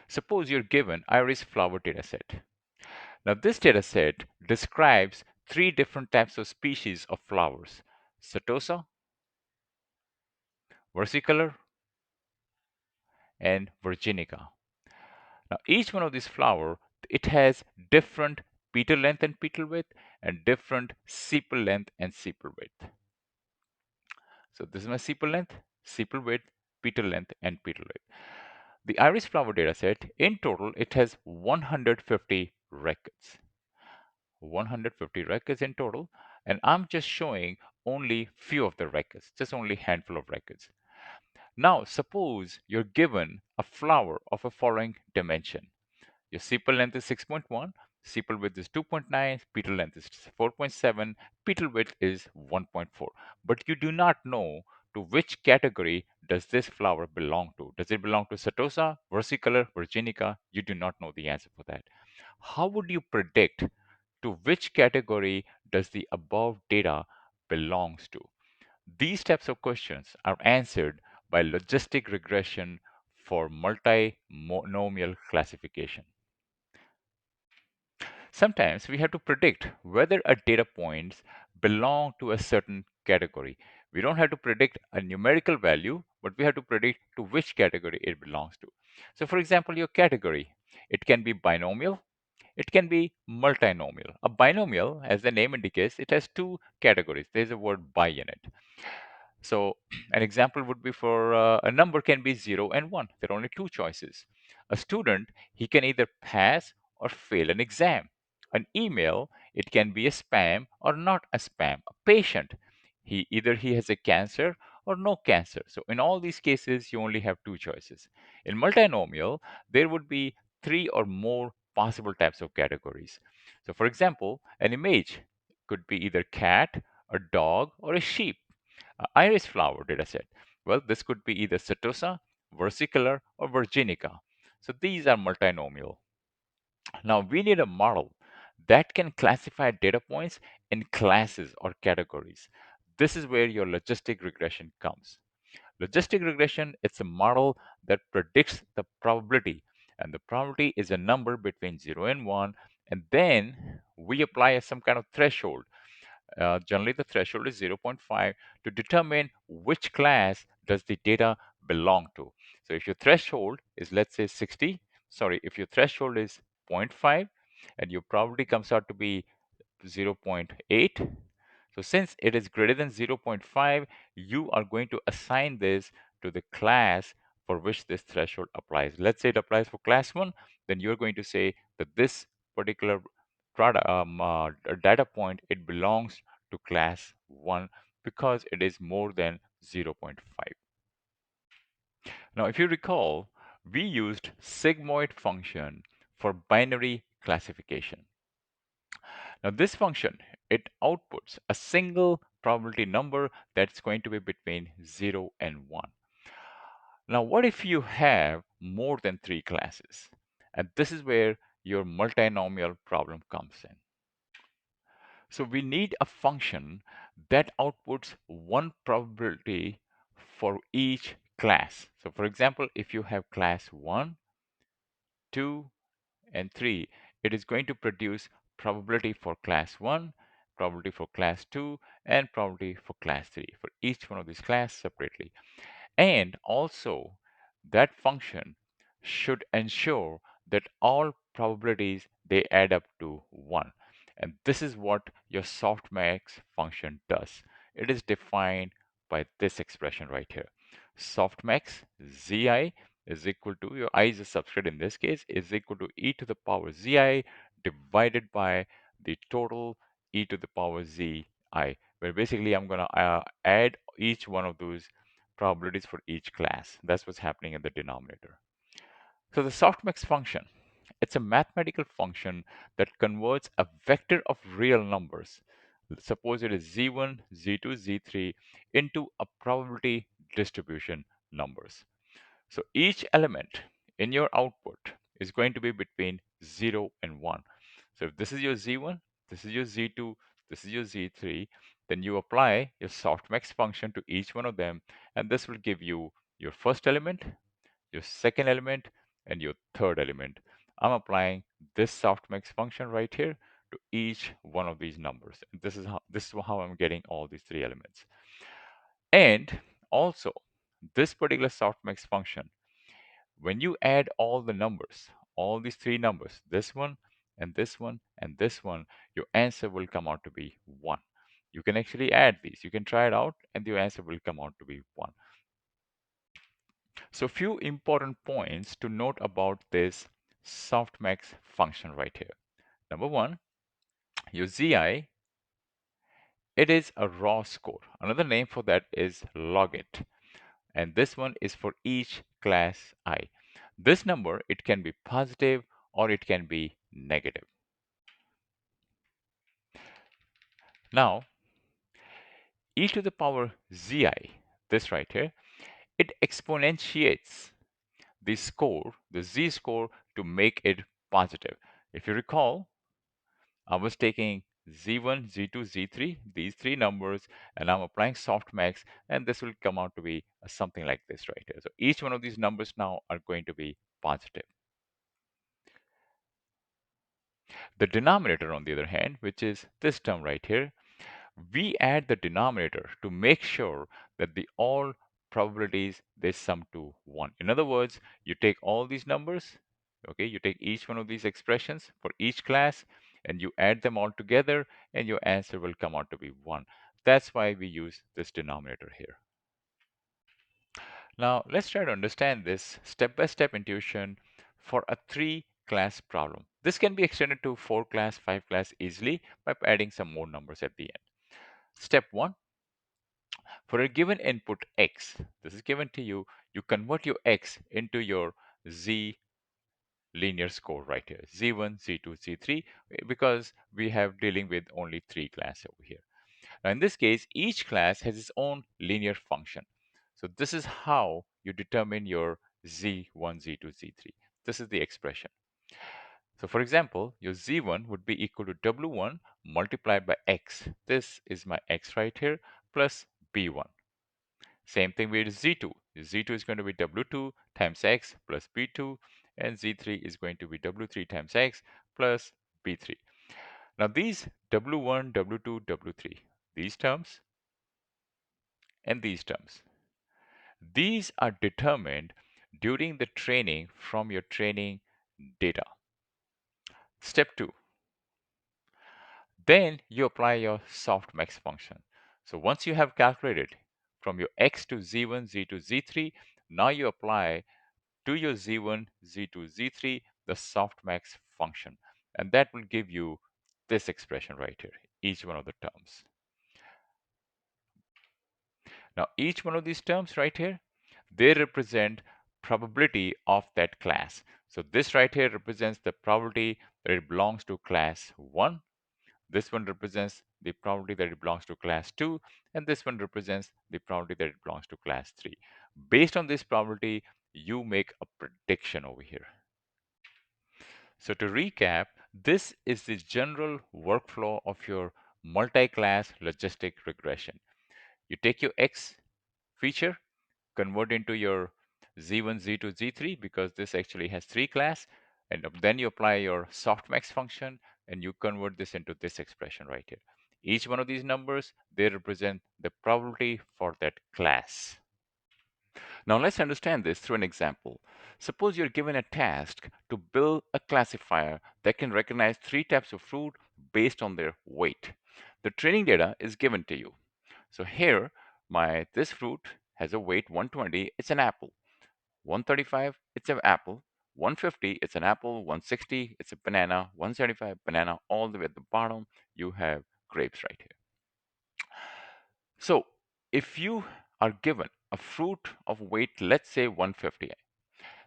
Suppose you're given iris flower dataset. Now this dataset describes three different types of species of flowers: setosa, versicolor, and virginica. Now each one of these flower, it has different petal length and petal width and different sepal length and sepal width. So this is my sepal length, sepal width, petal length, and petal width. The iris flower dataset, in total, it has 150 records. 150 records in total, and I'm just showing only few of the records, just only handful of records. Now, suppose you're given a flower of a following dimension. Your sepal length is 6.1, sepal width is 2.9, petal length is 4.7, petal width is 1.4. But you do not know to which category does this flower belong to. Does it belong to setosa, versicolor, virginica? You do not know the answer for that. How would you predict to which category does the above data belongs to? These types of questions are answered by logistic regression for multinomial classification. Sometimes we have to predict whether a data points belong to a certain category. We don't have to predict a numerical value, but we have to predict to which category it belongs to. So for example, your category, it can be binomial, it can be multinomial. A binomial, as the name indicates, it has two categories. There's a word bi in it. So an example would be for a number can be 0 and 1. There are only two choices. A student, he can either pass or fail an exam. An email, it can be a spam or not a spam. A patient, he has a cancer or no cancer. So in all these cases, you only have two choices. In multinomial, there would be three or more possible types of categories. So for example, an image could be either cat, a dog, or a sheep. Iris flower dataset. Well, this could be either setosa, versicolor, or virginica. So these are multinomial. Now we need a model that can classify data points in classes or categories. This is where your logistic regression comes. Logistic regression, it's a model that predicts the probability, and the probability is a number between 0 and 1, and then we apply some kind of threshold. Generally, the threshold is zero point 0.5 to determine which class does the data belong to. So if your threshold is, let's say, 60, sorry, if your threshold is zero point 0.5 and your probability comes out to be 0.8, so since it is greater than zero point 0.5, you are going to assign this to the class for which this threshold applies. Let's say it applies for class 1, then you're going to say that this particular product, data point, it belongs to class 1 because it is more than zero point 0.5. Now, if you recall, we used sigmoid function for binary classification. Now this function, it outputs a single probability number that's going to be between 0 and 1. Now what if you have more than three classes? And this is where your multinomial problem comes in. So we need a function that outputs one probability for each class. So for example, if you have class 1, 2, and 3, it is going to produce probability for class 1, probability for class 2, and probability for class 3 for each one of these class separately. And also, that function should ensure that all probabilities they add up to 1. And this is what your softmax function does. It is defined by this expression right here. Softmax zi is equal to, your I is a substrate in this case, is equal to e to the power zi divided by the total e to the power zi, where basically I'm going to add each one of those probabilities for each class. That's what's happening in the denominator. So the softmax function, it's a mathematical function that converts a vector of real numbers. Suppose it is z1, z2, z3 into a probability distribution numbers. So each element in your output is going to be between 0 and 1. So if this is your z1, this is your z2, this is your z3, then you apply your softmax function to each one of them, and this will give you your first element, your second element, and your third element. I'm applying this softmax function right here to each one of these numbers. This is how I'm getting all these three elements. And also, this particular softmax function, when you add all the numbers, all these three numbers, this one and this one and this one, your answer will come out to be 1. You can actually add these. You can try it out and your answer will come out to be 1. So few important points to note about this softmax function right here. Number one, your ZI, it is a raw score. Another name for that is logit. And this one is for each class I. This number, it can be positive or it can be negative. Now, e to the power zi, this right here, it exponentiates the score, the z score, to make it positive. If you recall, I was taking z1, z2, z3, these three numbers, and I'm applying softmax, and this will come out to be something like this right here. So each one of these numbers now are going to be positive. The denominator, on the other hand, which is this term right here, we add the denominator to make sure that the all probabilities they sum to 1. In other words, you take all these numbers, okay, you take each one of these expressions for each class and you add them all together and your answer will come out to be 1. That's why we use this denominator here. Now, let's try to understand this step-by-step intuition for a 3-class problem. This can be extended to 4-class, 5-class easily by adding some more numbers at the end. Step 1, for a given input x, this is given to you, you convert your x into your z linear score right here, z1, z2, z3, because we have dealing with only 3 classes over here. Now, in this case, each class has its own linear function. So this is how you determine your z1, z2, z3. This is the expression. So for example, your z1 would be equal to w1 multiplied by x. This is my x right here, plus b1. Same thing with z2. Z2 is going to be w2 times x plus b2, and z3 is going to be w3 times x plus b3. Now these w1, w2, w3, these terms and these terms, these are determined during the training from your training data. Step 2, then you apply your softmax function. So once you have calculated from your x to z1, z2, z3, now you apply to your z1, z2, z3 the softmax function. And that will give you this expression right here, each one of the terms. Now, each one of these terms right here, they represent probability of that class. So this right here represents the probability that it belongs to class 1. This one represents the probability that it belongs to class 2. And this one represents the probability that it belongs to class 3. Based on this probability, you make a prediction over here. So to recap, this is the general workflow of your multi-class logistic regression. You take your X feature, convert into your Z1, Z2, Z3 because this actually has 3 class, and then you apply your softmax function and you convert this into this expression right here. Each one of these numbers, they represent the probability for that class. Now let's understand this through an example. Suppose you're given a task to build a classifier that can recognize 3 types of fruit based on their weight. The training data is given to you. So here, this fruit has a weight 120, it's an apple. 135, it's an apple. 150, it's an apple. 160, it's a banana. 175, banana. All the way at the bottom, you have grapes right here. So if you are given a fruit of weight, let's say 150,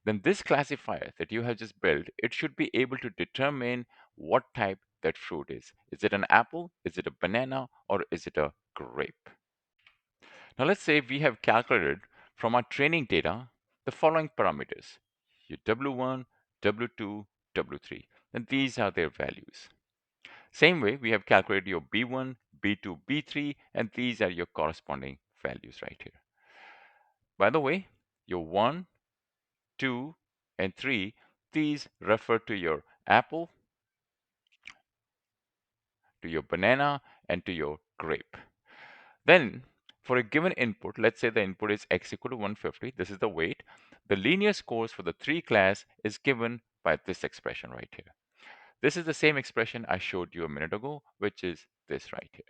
then this classifier that you have just built, it should be able to determine what type that fruit is. Is it an apple? Is it a banana? Or is it a grape? Now let's say we have calculated from our training data the following parameters: your W1, W2, W3. And these are their values. Same way, we have calculated your B1, B2, B3, and these are your corresponding values right here. By the way, your 1, 2, and 3, these refer to your apple, to your banana, and to your grape. Then, for a given input, let's say the input is x equal to 150, this is the weight. The linear scores for the 3 class is given by this expression right here. This is the same expression I showed you a minute ago, which is this right here.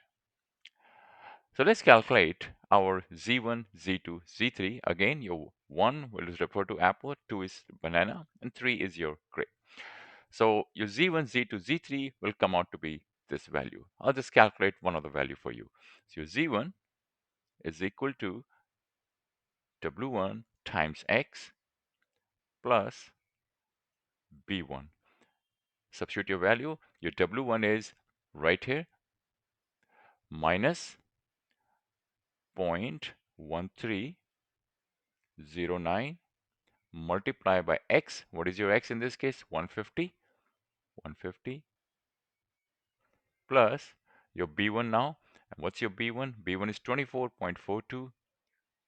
So let's calculate our Z1, Z2, Z3. Again, your 1 will refer to apple, 2 is banana, and 3 is your grape. So your Z1, Z2, Z3 will come out to be this value. I'll just calculate one of the value for you. So your Z1 is equal to W1 times X plus B1. Substitute your value. Your W1 is right here, minus 0.1309 multiply by X. What is your X in this case? 150. 150 plus your B1 now. And what's your B1? B1 is 24.42.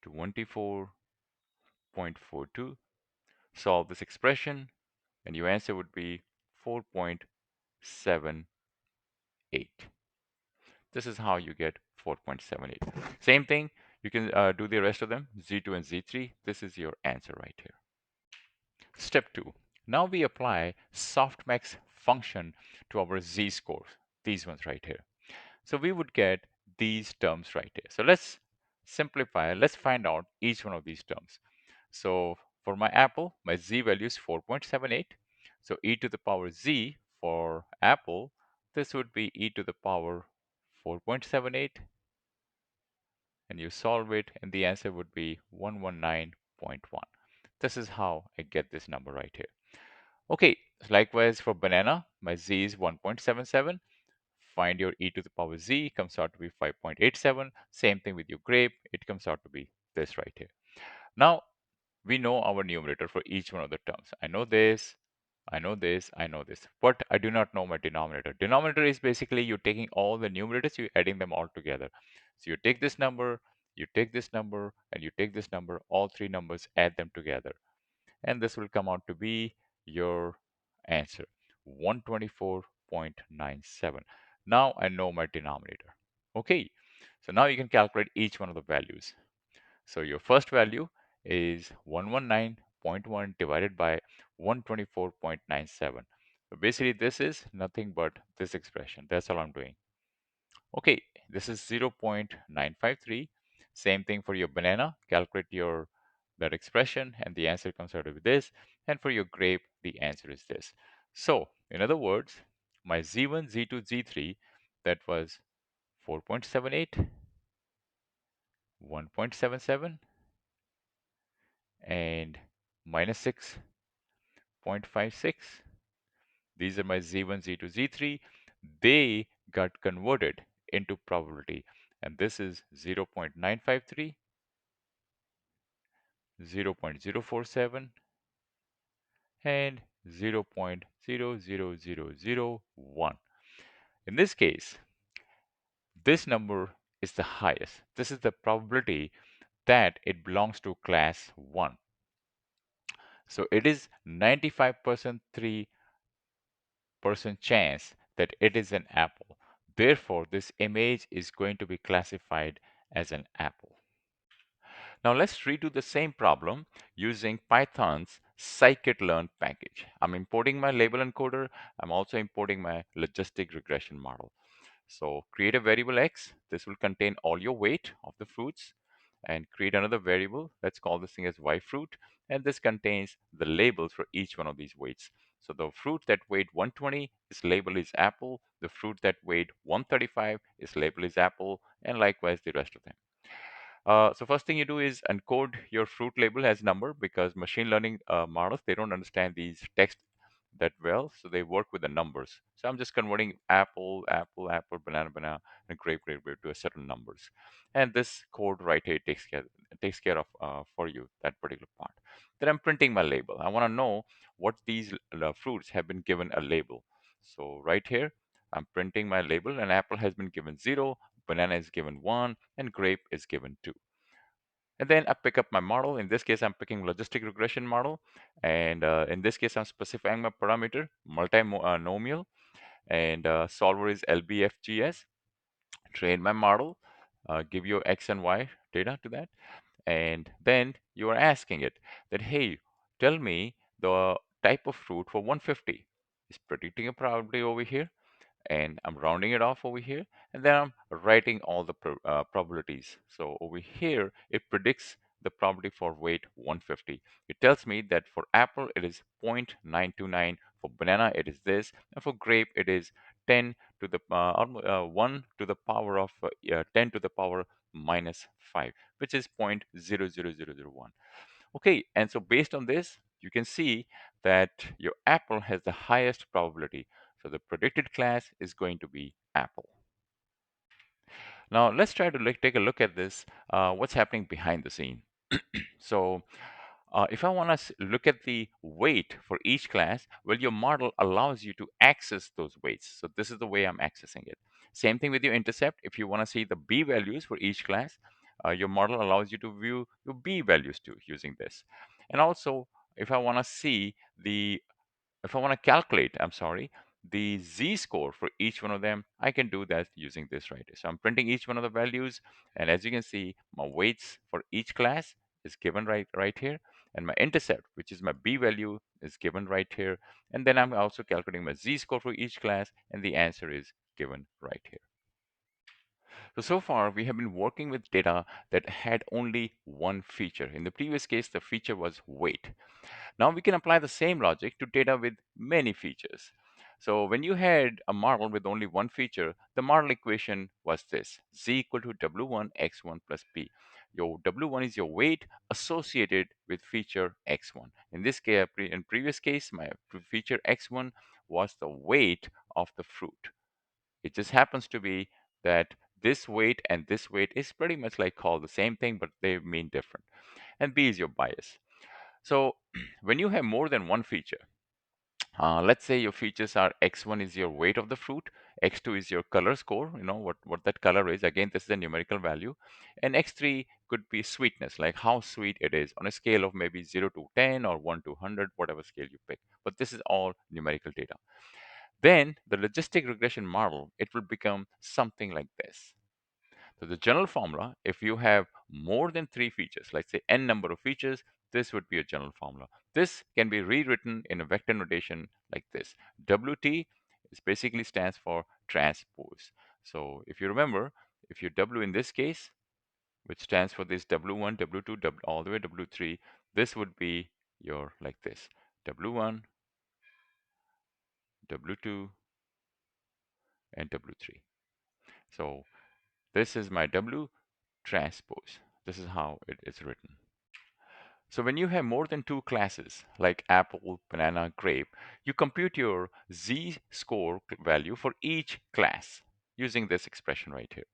24.42. Solve this expression and your answer would be 4.78. This is how you get 4.78. Same thing, you can do the rest of them, Z2 and Z3. This is your answer right here. Step 2. Now we apply softmax function to our Z scores, these ones right here. So we would get these terms right here. So let's simplify, let's find out each one of these terms. So for my apple, my Z value is 4.78. So e to the power Z for apple, this would be e to the power 4.78, and you solve it and the answer would be 119.1. This is how I get this number right here. Okay, likewise for banana, my Z is 1.77. Find your e to the power Z, comes out to be 5.87. Same thing with your grape, it comes out to be this right here. Now, we know our numerator for each one of the terms. I know this, I know this, I know this, but I do not know my denominator. Denominator is basically you're taking all the numerators, you're adding them all together. So you take this number, you take this number, and you take this number, all three numbers, add them together. And this will come out to be your answer, 124.97. Now I know my denominator. Okay, so now you can calculate each one of the values. So your first value is 119.1 divided by 124.97. So basically this is nothing but this expression. That's all I'm doing. Okay, this is 0.953. Same thing for your banana. Calculate your that expression and the answer comes out with this. And for your grape, the answer is this. So in other words, my Z1, Z2, Z3, that was 4.78, 1.77, and minus 6.56. These are my Z1, Z2, Z3. They got converted into probability. And this is 0.953, 0.047, and 0.00001. In this case, this number is the highest. This is the probability that it belongs to class 1. So it is 95% 3% chance that it is an apple. Therefore, this image is going to be classified as an apple. Now let's redo the same problem using Python's scikit-learn package. I'm importing my label encoder. I'm also importing my logistic regression model. So create a variable x. This will contain all your weight of the fruits, and create another variable. Let's call this thing as y fruit, and this contains the labels for each one of these weights. So the fruit that weighed 120 is labeled as apple. The fruit that weighed 135 is labeled as apple, and likewise the rest of them. So first thing you do is encode your fruit label as number, because machine learning models, they don't understand these text that well, so they work with the numbers. So I'm just converting apple, apple, apple, banana, banana, and grape, grape, grape to a certain numbers. And this code right here takes care of for you that particular part. Then I'm printing my label. I want to know what these fruits have been given a label. So right here, I'm printing my label, and apple has been given 0, banana is given 1, and grape is given 2. And then I pick up my model. In this case, I'm picking logistic regression model. And in this case, I'm specifying my parameter, multinomial, and solver is LBFGS. Train my model, give your X and Y data to that. And then you are asking it that, hey, tell me the type of fruit for 150. It's predicting a probability over here, and I'm rounding it off over here, and then I'm writing all the probabilities. So over here, it predicts the probability for weight 150. It tells me that for apple, it is 0.929, for banana, it is this, and for grape, it is 10 to the 1 to the power of 10 to the power minus 5, which is 0.00001. Okay, and so based on this, you can see that your apple has the highest probability. So the predicted class is going to be apple. Now let's try to take a look at this, what's happening behind the scene. So if I want to look at the weight for each class, well, your model allows you to access those weights. So this is the way I'm accessing it. Same thing with your intercept. If you want to see the B values for each class, your model allows you to view your B values too using this. And also, if I want to see the if I want to calculate, I'm sorry, the z-score for each one of them, I can do that using this right here. So I'm printing each one of the values, and as you can see, my weights for each class is given right here, and my intercept, which is my b value, is given right here, and then I'm also calculating my z-score for each class, and the answer is given right here. So far we have been working with data that had only one feature. In the previous case, the feature was weight. Now we can apply the same logic to data with many features. So when you had a model with only one feature, the model equation was this: z equal to w1 x1 plus p. Your w1 is your weight associated with feature x1. In this case, in previous case, my feature x1 was the weight of the fruit. It just happens to be that this weight and this weight is pretty much like called the same thing, but they mean different. And b is your bias. So when you have more than one feature, let's say your features are x1 is your weight of the fruit, x2 is your color score, you know what that color is. Again, this is a numerical value, and x3 could be sweetness, like how sweet it is on a scale of maybe 0 to 10 or 1 to 100, whatever scale you pick. But this is all numerical data. Then the logistic regression model, it will become something like this. So the general formula, if you have more than three features, like say n number of features, this would be a general formula. This can be rewritten in a vector notation like this. WT is basically stands for transpose. So if you remember, if you W in this case, which stands for this W1, W2, all the way W3, this would be your like this: W1, W2, and W3. So this is my W transpose. This is how it is written. So when you have more than two classes, like apple, banana, grape, you compute your z-score value for each class using this expression right here.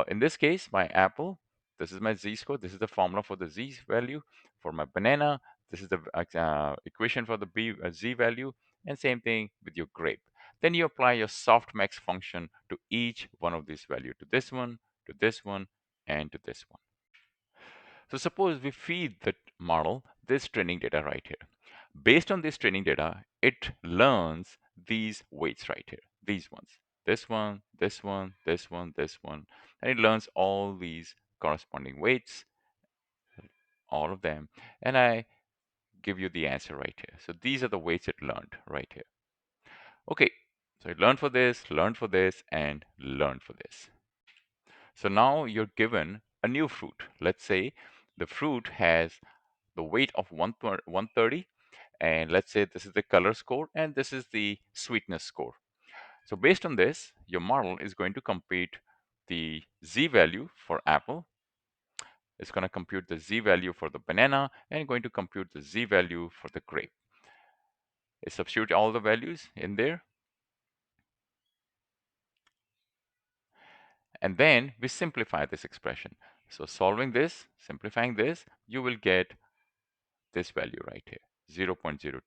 In this case, my apple, this is my z-score. This is the formula for the z value. For my banana, this is the equation for the z value. And same thing with your grape. Then you apply your softmax function to each one of these values, to this one, to this one, and to this one. So suppose we feed the model this training data right here. Based on this training data, it learns these weights right here, these ones, this one, this one, this one, this one, and it learns all these corresponding weights, all of them, and I give you the answer right here. So these are the weights it learned right here. Okay, so it learned for this, and learned for this. So now you're given a new fruit. Let's say the fruit has the weight of 130, and let's say this is the color score and this is the sweetness score. So based on this, your model is going to compute the z value for apple, it's going to compute the z value for the banana, and going to compute the z value for the grape. It substitute all the values in there, and then we simplify this expression. So solving this, simplifying this, you will get this value right here, 0.02.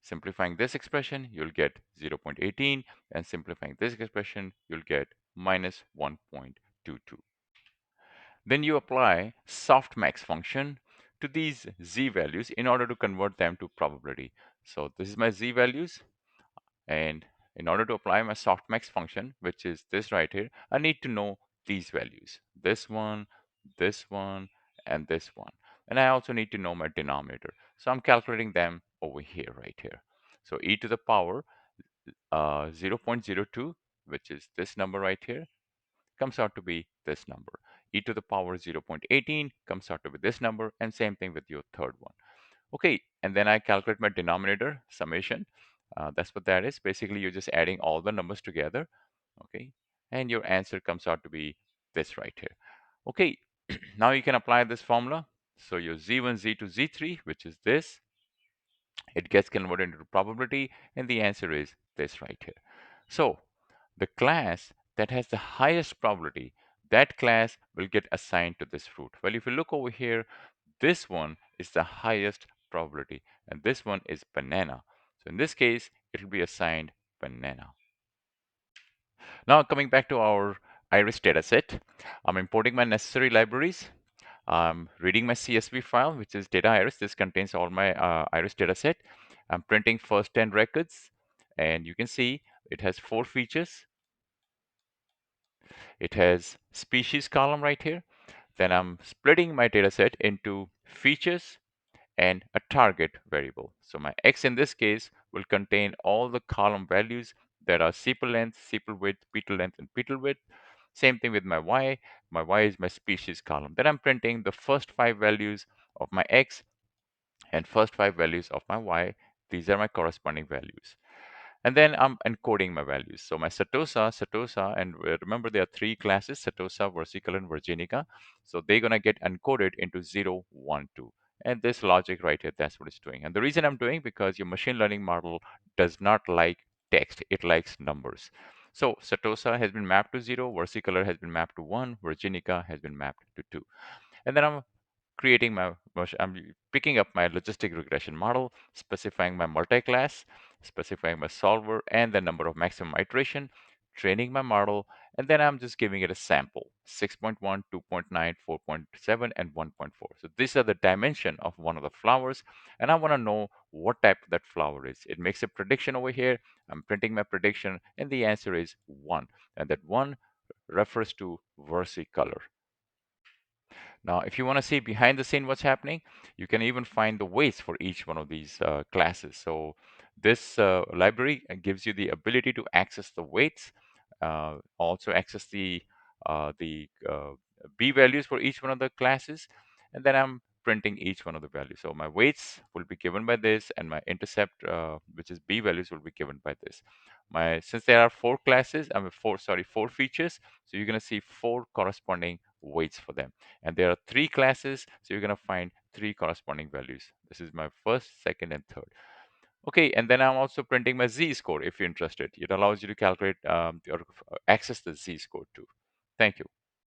Simplifying this expression, you'll get 0.18, and simplifying this expression, you'll get minus 1.22. Then you apply softmax function to these z values in order to convert them to probability. So this is my z values, and in order to apply my softmax function, which is this right here, I need to know these values, this one, and this one. And I also need to know my denominator. So I'm calculating them over here, right here. So e to the power 0.02, which is this number right here, comes out to be this number. E to the power 0.18 comes out to be this number, and same thing with your third one. Okay, and then I calculate my denominator summation. That's what that is. Basically, you're just adding all the numbers together. Okay, and your answer comes out to be this right here. Okay, now you can apply this formula. So your Z1, Z2, Z3, which is this, it gets converted into probability, and the answer is this right here. So the class that has the highest probability, that class will get assigned to this fruit. Well, if you look over here, this one is the highest probability, and this one is banana. So in this case, it will be assigned banana. Now coming back to our iris dataset, I'm importing my necessary libraries. I'm reading my CSV file, which is data iris. This contains all my iris dataset. I'm printing first 10 records, and you can see it has 4 features. It has species column right here. Then I'm splitting my dataset into features and a target variable. So my X in this case will contain all the column values that are sepal length, sepal width, petal length, and petal width. Same thing with my Y. My Y is my species column. Then I'm printing the first 5 values of my X and first 5 values of my Y. These are my corresponding values. And then I'm encoding my values. So my Setosa, and remember there are 3 classes, Setosa, Versicolor, and Virginica. So they're going to get encoded into 0, 1, 2. And this logic right here, that's what it's doing. And the reason I'm doing, because your machine learning model does not like text. It likes numbers. So Setosa has been mapped to 0, Versicolor has been mapped to 1, Virginica has been mapped to 2. And then I'm picking up my logistic regression model, specifying my multi-class, specifying my solver and the number of maximum iteration, training my model, and then I'm just giving it a sample, 6.1, 2.9, 4.7, and 1.4. So these are the dimension of one of the flowers, and I want to know what type that flower is. It makes a prediction over here. I'm printing my prediction, and the answer is 1, and that 1 refers to versicolor. Now, if you want to see behind the scene what's happening, you can even find the weights for each one of these classes. So this library gives you the ability to access the weights, also access the B values for each one of the classes, and then I'm printing each one of the values. So my weights will be given by this, and my intercept, which is B values, will be given by this. Since there are 4 classes, I mean 4 features, so you're going to see 4 corresponding weights for them. And there are 3 classes, so you're going to find 3 corresponding values. This is my first, second, and third. Okay, and then I'm also printing my z-score if you're interested. It allows you to calculate or access the z-score too. Thank you.